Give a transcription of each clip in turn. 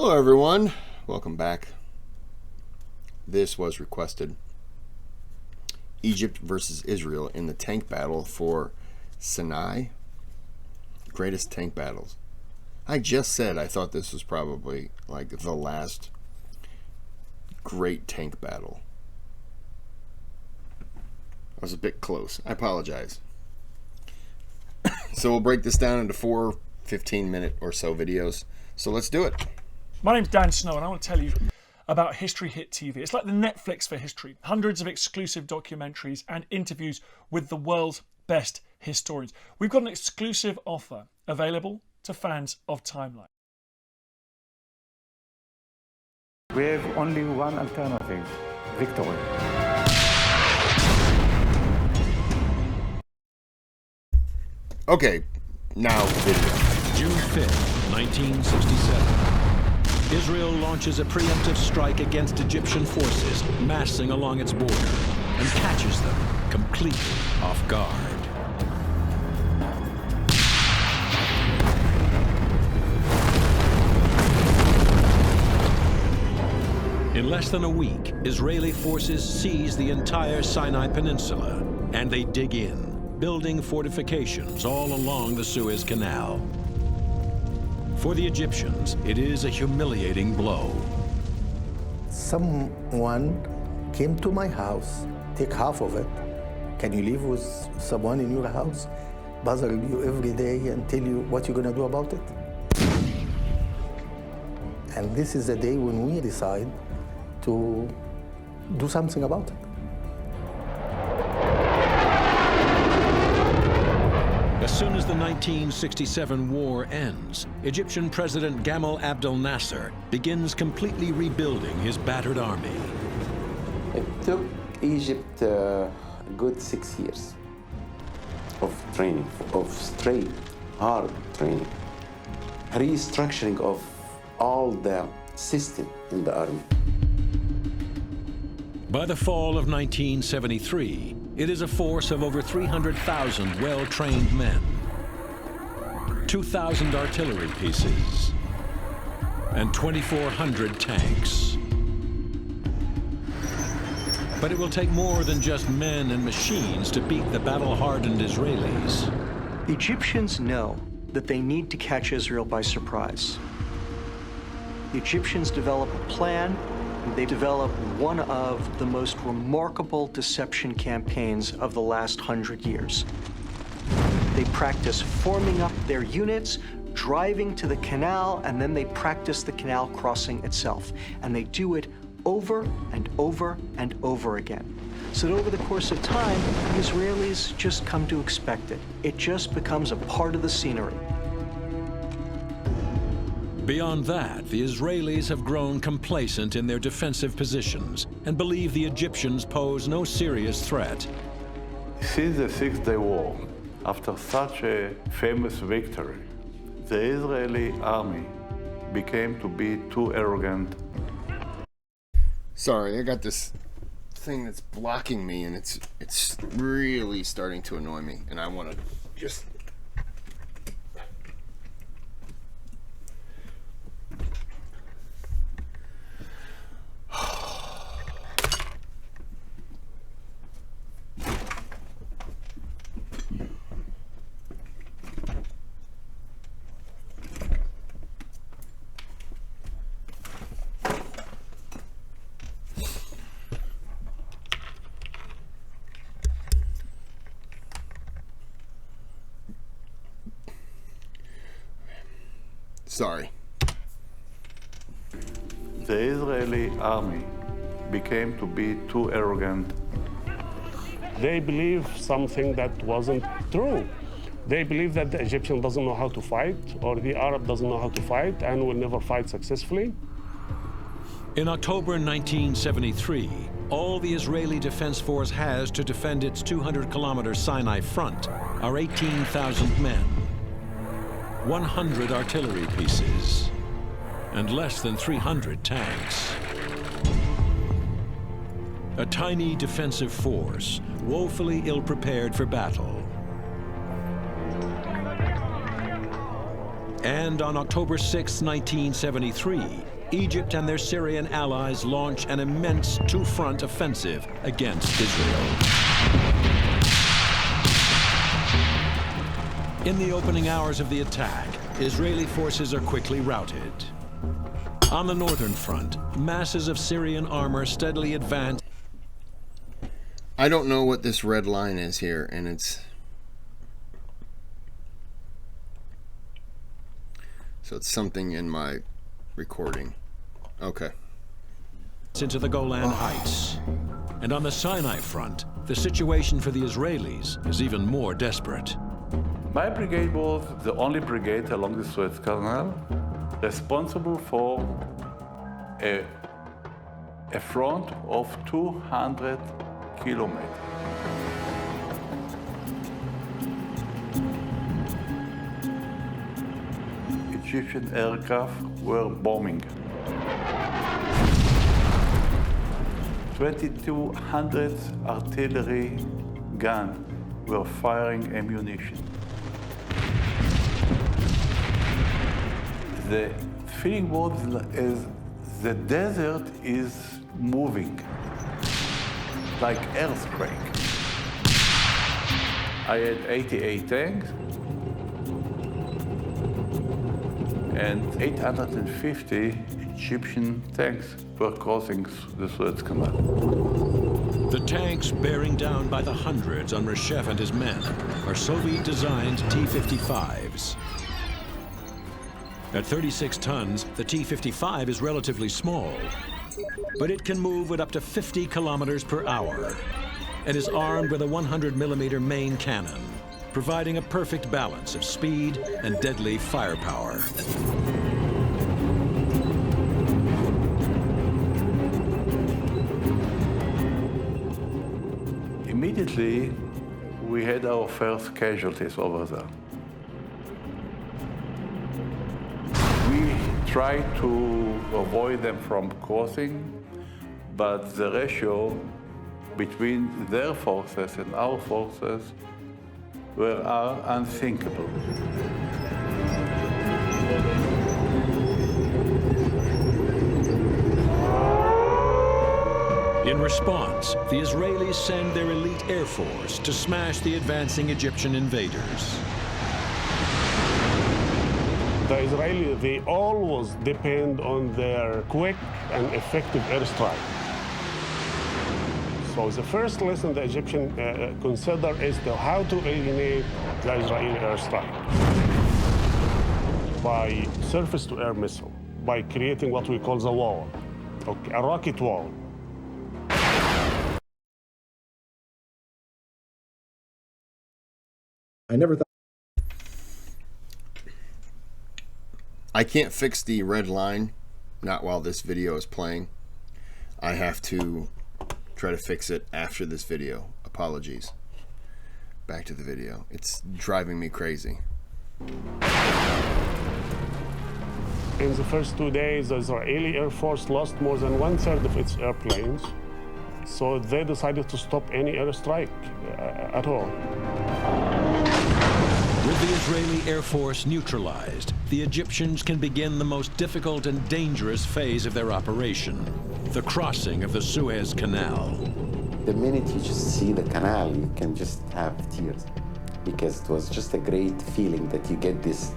Hello everyone, welcome back. This was requested. Egypt versus Israel in the tank battle for Sinai. Greatest tank battles. I just said I thought this was probably like the last great tank battle. I was a bit close. I apologize. So we'll break this down into 4 15-minute or so videos. So let's do it. My name's Dan Snow and I want to tell you about History Hit TV. It's like the Netflix for history. Hundreds of exclusive documentaries and interviews with the world's best historians. We've got an exclusive offer available to fans of Timeline. We have only one alternative: victory. Okay, now video. June 5th, 1967. Israel launches a preemptive strike against Egyptian forces massing along its border and catches them completely off guard. In less than a week, Israeli forces seize the entire Sinai Peninsula, and they dig in, building fortifications all along the Suez Canal. For the Egyptians, it is a humiliating blow. Someone came to my house, take half of it. Can you live with someone in your house, bother you every day and tell you what you're gonna do about it? And this is the day when we decide to do something about it. As soon as the 1967 war ends, Egyptian President Gamal Abdel Nasser begins completely rebuilding his battered army. It took Egypt a good 6 years of training, of straight, hard training, restructuring of all the system in the army. By the fall of 1973, it is a force of over 300,000 well-trained men, 2,000 artillery pieces, and 2,400 tanks. But it will take more than just men and machines to beat the battle-hardened Israelis. The Egyptians know that they need to catch Israel by surprise. The Egyptians develop a plan. They develop one of the most remarkable deception campaigns of the last 100 years. They practice forming up their units, driving to the canal, and then they practice the canal crossing itself. And they do it over and over and over again. So that over the course of time, the Israelis just come to expect it. It just becomes a part of the scenery. Beyond that, the Israelis have grown complacent in their defensive positions and believe the Egyptians pose no serious threat. Since the Six-Day War, after such a famous victory, the Israeli army became to be too arrogant. Sorry, I got this thing that's blocking me and it's really starting to annoy me and I want to just... Sorry. The Israeli army became to be too arrogant. They believe something that wasn't true. They believe that the Egyptian doesn't know how to fight, or the Arab doesn't know how to fight, and will never fight successfully. In October 1973, all the Israeli Defense Force has to defend its 200-kilometer Sinai front are 18,000 men, 100 artillery pieces, and less than 300 tanks. A tiny defensive force, woefully ill-prepared for battle. And on October 6, 1973, Egypt and their Syrian allies launch an immense two-front offensive against Israel. In the opening hours of the attack, Israeli forces are quickly routed. On the northern front, masses of Syrian armor steadily advance. I don't know what this red line is here, and it's... So it's something in my recording. Okay. Into the Golan Heights. And on the Sinai front, the situation for the Israelis is even more desperate. My brigade was the only brigade along the Suez Canal responsible for a front of 200 kilometers. Egyptian aircraft were bombing. 2,200 artillery guns were firing ammunition. The feeling was as the desert is moving, like earthquake. I had 88 tanks and 850 Egyptian tanks were crossing the Suez Canal. The tanks bearing down by the hundreds on Reshef and his men are Soviet-designed T-55s. At 36 tons, the T-55 is relatively small, but it can move at up to 50 kilometers per hour and is armed with a 100mm main cannon, providing a perfect balance of speed and deadly firepower. Immediately, we had our first casualties over there. We tried to avoid them from crossing, but the ratio between their forces and our forces were unthinkable. In response, the Israelis send their elite air force to smash the advancing Egyptian invaders. The Israelis, they always depend on their quick and effective airstrike. So the first lesson the Egyptians consider is how to eliminate the Israeli airstrike by surface-to-air missile, by creating what we call the wall, okay, a rocket wall. I never thought. I can't fix the red line, not while this video is playing. I have to try to fix it after this video. Apologies. Back to the video. It's driving me crazy. In the first 2 days, the Israeli Air Force lost more than 1/3 of its airplanes. So they decided to stop any airstrike at all. With the Israeli Air Force neutralized, the Egyptians can begin the most difficult and dangerous phase of their operation, the crossing of the Suez Canal. The minute you just see the canal, you can just have tears, because it was just a great feeling that you get this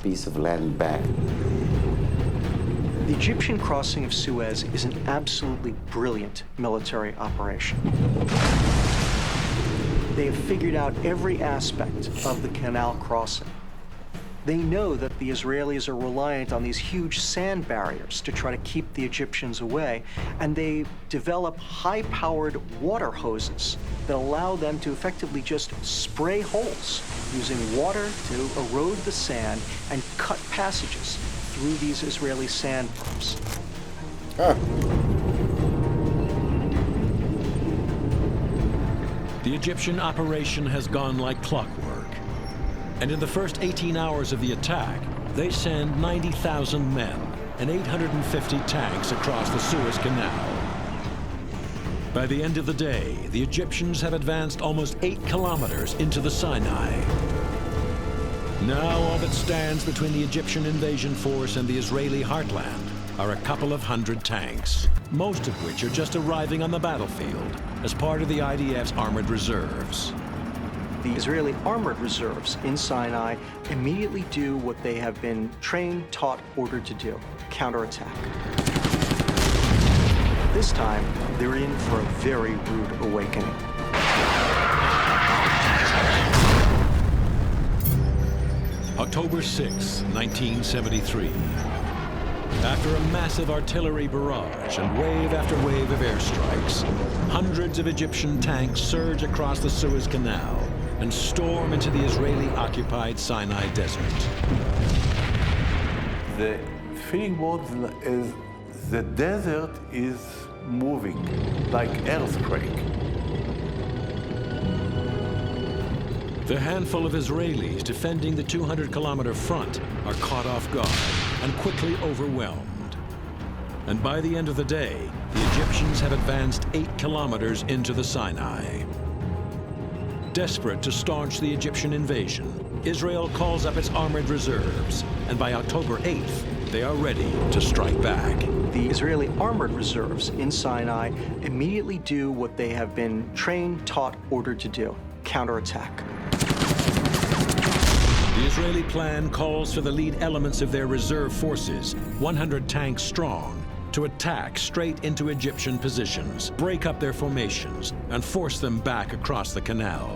piece of land back. The Egyptian crossing of Suez is an absolutely brilliant military operation. They have figured out every aspect of the canal crossing. They know that the Israelis are reliant on these huge sand barriers to try to keep the Egyptians away, and they develop high-powered water hoses that allow them to effectively just spray holes using water to erode the sand and cut passages through these Israeli sand pumps. The Egyptian operation has gone like clockwork. And in the first 18 hours of the attack, they send 90,000 men and 850 tanks across the Suez Canal. By the end of the day, the Egyptians have advanced almost 8 kilometers into the Sinai. Now all that stands between the Egyptian invasion force and the Israeli heartland are a couple of hundred tanks, most of which are just arriving on the battlefield as part of the IDF's armored reserves. The Israeli armored reserves in Sinai immediately do what they have been trained, taught, ordered to do: counterattack. This time, they're in for a very rude awakening. October 6, 1973. After a massive artillery barrage and wave after wave of airstrikes, hundreds of Egyptian tanks surge across the Suez Canal and storm into the Israeli-occupied Sinai desert. The feeling was is the desert is moving like earthquake. The handful of Israelis defending the 200-kilometer front are caught off guard and quickly overwhelmed. And by the end of the day, the Egyptians have advanced 8 kilometers into the Sinai. Desperate to staunch the Egyptian invasion, Israel calls up its armored reserves, and by October 8th, they are ready to strike back. The Israeli armored reserves in Sinai immediately do what they have been trained, taught, ordered to do: counterattack. The Israeli plan calls for the lead elements of their reserve forces, 100 tanks strong, to attack straight into Egyptian positions, break up their formations, and force them back across the canal.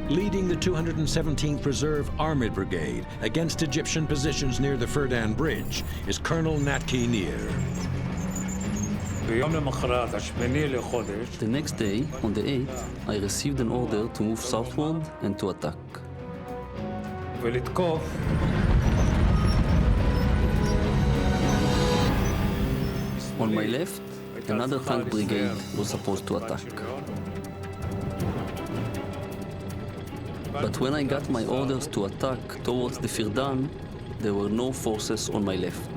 Leading the 217th Reserve Armored Brigade against Egyptian positions near the Ferdan Bridge is Colonel Natki Nir. The next day, on the 8th, I received an order to move southward and to attack. On my left, another tank brigade was supposed to attack. But when I got my orders to attack towards the Firdan, there were no forces on my left.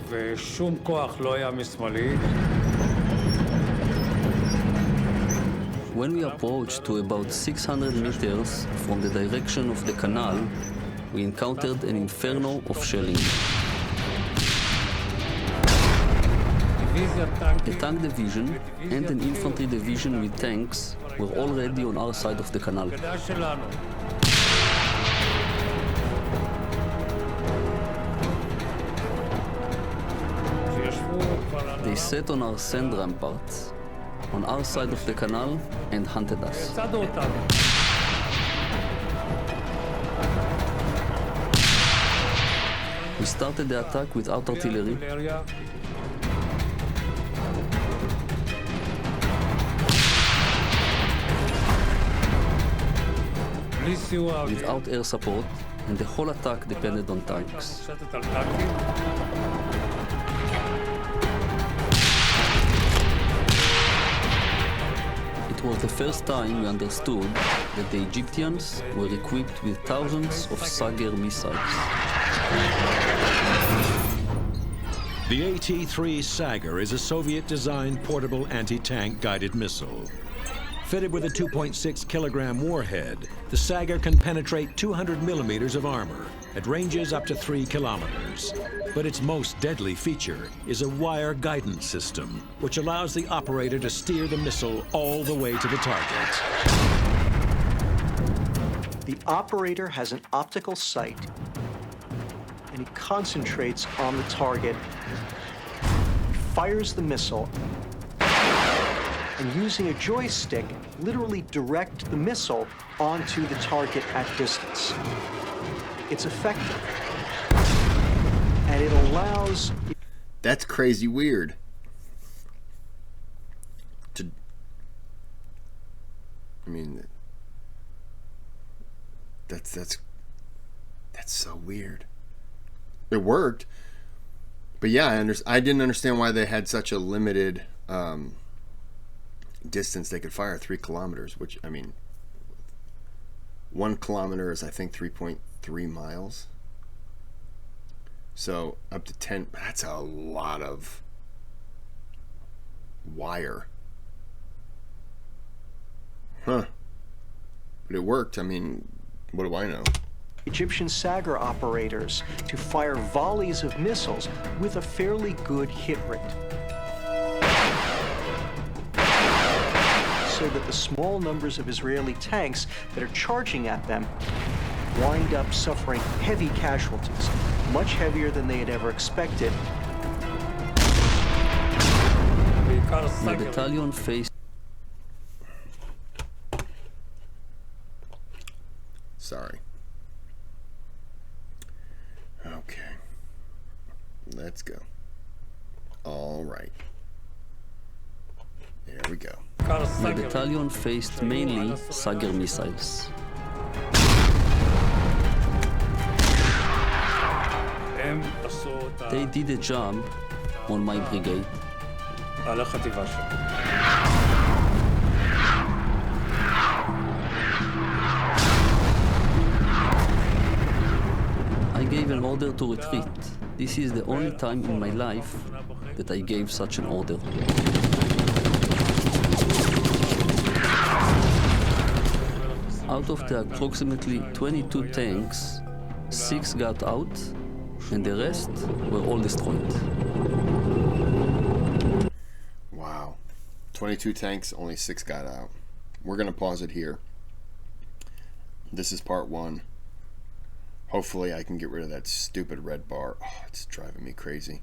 When we approached to about 600 meters from the direction of the canal, we encountered an inferno of shelling. A tank division and an infantry division with tanks were already on our side of the canal. They sat on our sand ramparts, on our side of the canal, and hunted us. We started the attack without artillery. Without air support, and the whole attack depended on tanks. It was the first time we understood that the Egyptians were equipped with thousands of Sager missiles. The AT-3 Sager is a Soviet-designed portable anti-tank guided missile. Fitted with a 2.6-kilogram warhead, the Sager can penetrate 200 millimeters of armor at ranges up to 3 kilometers. But its most deadly feature is a wire guidance system, which allows the operator to steer the missile all the way to the target. The operator has an optical sight, and he concentrates on the target, fires the missile, and using a joystick, literally direct the missile onto the target at distance. It's effective, and it allows... That's crazy weird. I mean, that's so weird. It worked, but yeah, I didn't understand why they had such a limited distance they could fire. 3 kilometers, which, I mean, 1 kilometer is, I think, 3.3 miles. So up to 10, that's a lot of wire. Huh. But it worked. I mean, what do I know? Egyptian Sagar operators to fire volleys of missiles with a fairly good hit rate, so that the small numbers of Israeli tanks that are charging at them wind up suffering heavy casualties, much heavier than they had ever expected. The battalion faced Sorry. Okay. Let's go. All right. There we go. The battalion faced mainly Sagar missiles. They did a job on my brigade. I gave an order to retreat. This is the only time in my life that I gave such an order. Out of the approximately 22 tanks, 6 got out, and the rest were all destroyed. Wow. 22 tanks, only 6 got out. We're going to pause it here. This is part 1. Hopefully I can get rid of that stupid red bar. Oh, it's driving me crazy.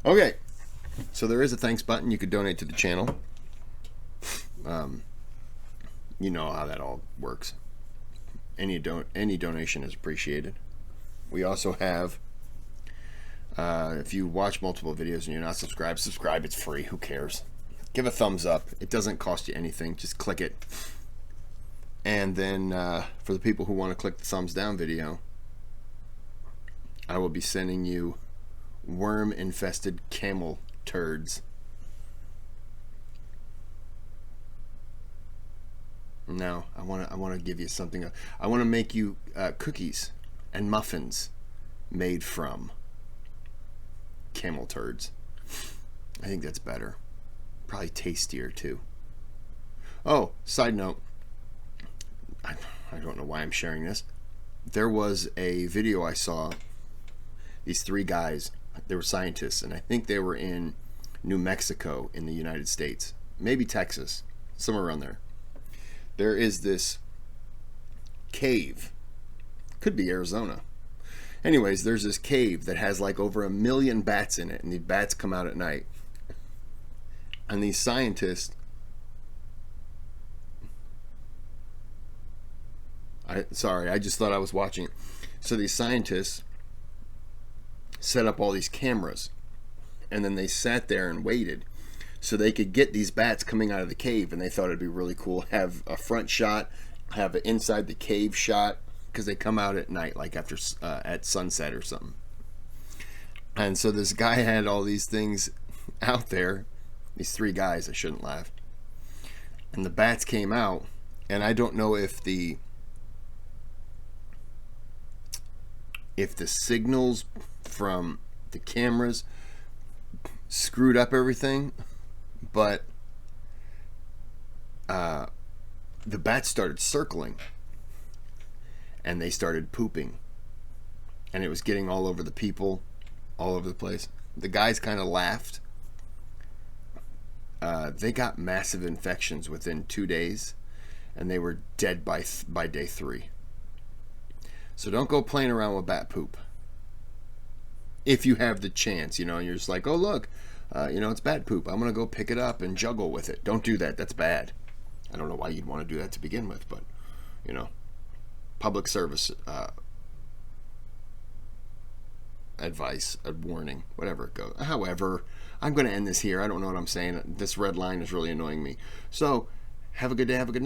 Okay. So there is a thanks button. You could donate to the channel. You know how that all works. Any donation is appreciated. We also have, if you watch multiple videos and you're not subscribed, subscribe. It's free. Who cares? Give a thumbs up. It doesn't cost you anything. Just click it. And then for the people who want to click the thumbs down video, I will be sending you worm-infested camel turds. Now, I want to give you something. I want to make you cookies and muffins made from camel turds. I think that's better. Probably tastier too. Oh, side note. I don't know why I'm sharing this. There was a video I saw. These 3 guys, they were scientists, and I think they were in New Mexico in the United States. Maybe Texas, somewhere around there. There is this cave. Could be Arizona. Anyways, there's this cave that has like over 1 million bats in it, and the bats come out at night. And these scientists, I just thought I was watching it. So these scientists set up all these cameras, and then they sat there and waited so they could get these bats coming out of the cave, and they thought it'd be really cool. Have a front shot, have an inside the cave shot, because they come out at night, like after at sunset or something. And so this guy had all these things out there, these 3 guys, I shouldn't laugh, and the bats came out, and I don't know if the signals from the cameras screwed up everything, but the bats started circling and they started pooping, and it was getting all over the people, all over the place. The guys kind of laughed. They got massive infections within 2 days, and they were dead by day 3. So don't go playing around with bat poop. If you have the chance, and you're just like, oh look, it's bat poop, I'm gonna go pick it up and juggle with it. Don't do that. That's bad. I don't know why you'd want to do that to begin with, but public service advice, a warning, whatever it goes. However, I'm going to end this here. I don't know what I'm saying. This red line is really annoying me. So have a good day. Have a good night.